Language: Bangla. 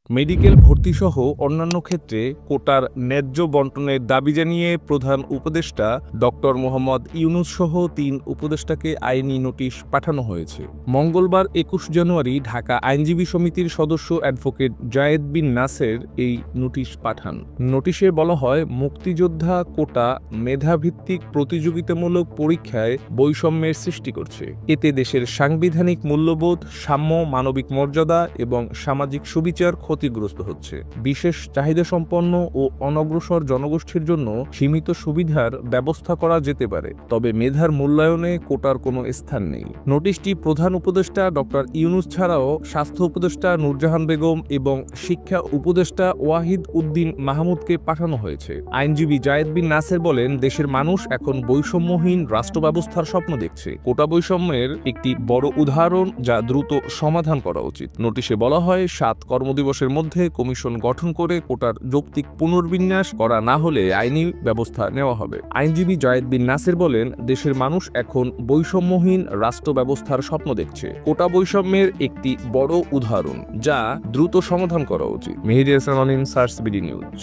মেডিকেল ভর্তিসহ অন্যান্য ক্ষেত্রে কোটার ন্যায্য বণ্টনের দাবি জানিয়ে প্রধান উপদেষ্টা ডক্টর মোহাম্মদ ইউনূস সহ ৩ উপদেষ্টাকে আইনি নোটিশ পাঠানো হয়েছে। মঙ্গলবার ২১ জানুয়ারি ঢাকা আইনজীবী সমিতির সদস্য অ্যাডভোকেট জায়েদ বিন নাসের এই নোটিশ পাঠান। নোটিশে বলা হয়, মুক্তিযোদ্ধা কোটা মেধাভিত্তিক প্রতিযোগিতামূলক পরীক্ষায় বৈষম্যের সৃষ্টি করছে। এতে দেশের সাংবিধানিক মূল্যবোধ, সাম্য, মানবিক মর্যাদা এবং সামাজিক সুবিচার ক্ষতিগ্রস্ত হচ্ছে। বিশেষ চাহিদাসম্পন্ন ও অনগ্রসর জনগোষ্ঠীর জন্য সীমিত সুবিধার ব্যবস্থা করা যেতে পারে, তবে মেধার মূল্যায়নে কোটার কোনো স্থান নেই। নোটিশটি প্রধান উপদেষ্টা ডক্টর ইউনূস ছাড়াও স্বাস্থ্য উপদেষ্টা নূরজাহান বেগম এবং শিক্ষা উপদেষ্টা ওয়াহিদ উদ্দিন মাহমুদকে পাঠানো হয়েছে। আইনজীবী জায়েদ বিন নাসের বলেন, দেশের মানুষ এখন বৈষম্যহীন রাষ্ট্র ব্যবস্থার স্বপ্ন দেখছে। কোটা বৈষম্যের একটি বড় উদাহরণ, যা দ্রুত সমাধান করা উচিত। নোটিশে বলা হয়, ৭ কর্মদিবসের মধ্যে কমিশন গঠন করে কোটার যৌক্তিক পুনর্বিন্যাস করা না হলে আইনি ব্যবস্থা নেওয়া হবে। আইনজীবী জায়েদ বিন নাসের বলেন, দেশের মানুষ এখন বৈষম্যহীন রাষ্ট্র ব্যবস্থার স্বপ্ন দেখছে। কোটা বৈষম্যের একটি বড় উদাহরণ, যা দ্রুত সমাধান করা উচিত। Mehedi Hasan Anim, search BD news.